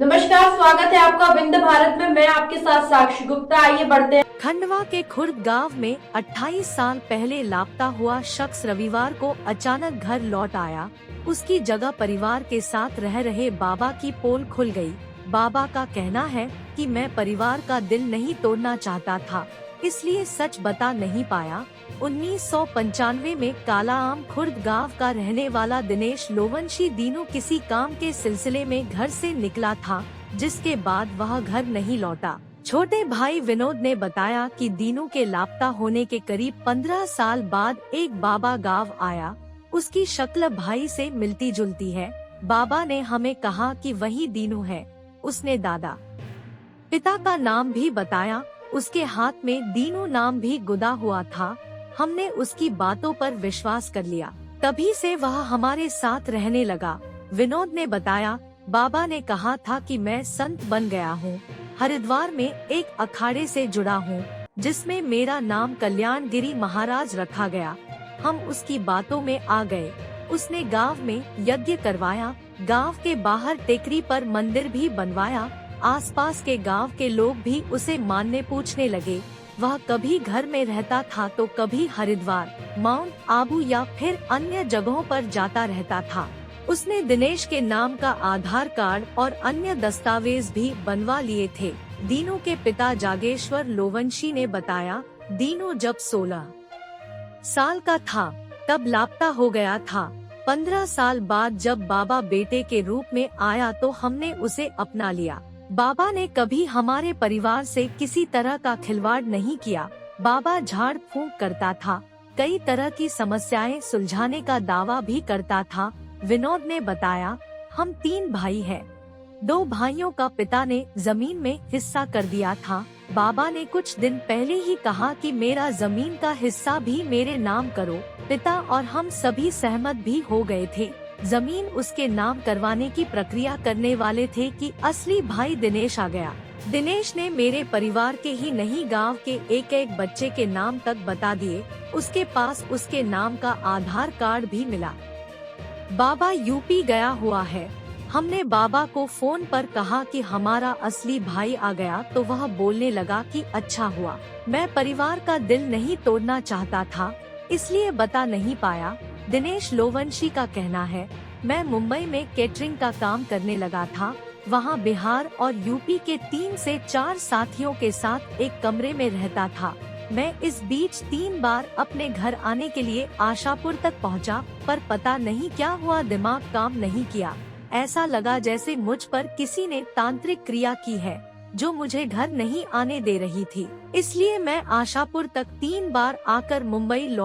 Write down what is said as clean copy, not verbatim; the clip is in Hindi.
नमस्कार, स्वागत है आपका विंध्य भारत में। मैं आपके साथ साक्षी गुप्ता। आइए बढ़ते हैं। खंडवा के खुर्द गांव में 28 साल पहले लापता हुआ शख्स रविवार को अचानक घर लौट आया। उसकी जगह परिवार के साथ रह रहे बाबा की पोल खुल गई। बाबा का कहना है कि मैं परिवार का दिल नहीं तोड़ना चाहता था, इसलिए सच बता नहीं पाया। 1995 में काला आम खुर्द गांव का रहने वाला दिनेश लोवंशी दीनू किसी काम के सिलसिले में घर से निकला था, जिसके बाद वह घर नहीं लौटा। छोटे भाई विनोद ने बताया कि दीनू के लापता होने के करीब 15 साल बाद एक बाबा गांव आया। उसकी शक्ल भाई से मिलती जुलती है। बाबा ने हमें कहा कि वही दीनू है। उसने दादा पिता का नाम भी बताया। उसके हाथ में दीनू नाम भी गुदा हुआ था। हमने उसकी बातों पर विश्वास कर लिया। तभी से वह हमारे साथ रहने लगा। विनोद ने बताया, बाबा ने कहा था कि मैं संत बन गया हूँ। हरिद्वार में एक अखाड़े से जुड़ा हूँ, जिसमें मेरा नाम कल्याण गिरी महाराज रखा गया। हम उसकी बातों में आ गए। उसने गांव में यज्ञ करवाया। गांव के बाहर टेकरी पर मंदिर भी बनवाया। आसपास के गांव के लोग भी उसे मानने पूछने लगे। वह कभी घर में रहता था तो कभी हरिद्वार, माउंट आबू या फिर अन्य जगहों पर जाता रहता था। उसने दिनेश के नाम का आधार कार्ड और अन्य दस्तावेज भी बनवा लिए थे। दीनू के पिता जागेश्वर लोवंशी ने बताया, दीनू जब 16 साल का था तब लापता हो गया था। 15 साल बाद जब बाबा बेटे के रूप में आया तो हमने उसे अपना लिया। बाबा ने कभी हमारे परिवार से किसी तरह का खिलवाड़ नहीं किया। बाबा झाड़ फूंक करता था। कई तरह की समस्याएं सुलझाने का दावा भी करता था। विनोद ने बताया, हम 3 भाई हैं। 2 भाइयों का पिता ने जमीन में हिस्सा कर दिया था। बाबा ने कुछ दिन पहले ही कहा कि मेरा जमीन का हिस्सा भी मेरे नाम करो। पिता और हम सभी सहमत भी हो गए थे। जमीन उसके नाम करवाने की प्रक्रिया करने वाले थे कि असली भाई दिनेश आ गया। दिनेश ने मेरे परिवार के ही नहीं, गांव के एक बच्चे के नाम तक बता दिए। उसके पास उसके नाम का आधार कार्ड भी मिला। बाबा यूपी गया हुआ है। हमने बाबा को फोन पर कहा कि हमारा असली भाई आ गया तो वह बोलने लगा कि अच्छा हुआ। मैं परिवार का दिल नहीं तोड़ना चाहता था, इसलिए बता नहीं पाया। दिनेश लोवंशी का कहना है, मैं मुंबई में केटरिंग का काम करने लगा था। वहाँ बिहार और यूपी के 3 से 4 साथियों के साथ एक कमरे में रहता था। मैं इस बीच 3 बार अपने घर आने के लिए आशापुर तक पहुँचा, पर पता नहीं क्या हुआ, दिमाग काम नहीं किया। ऐसा लगा जैसे मुझ पर किसी ने तांत्रिक क्रिया की है, जो मुझे घर नहीं आने दे रही थी। इसलिए मैं आशापुर तक 3 बार आकर मुंबई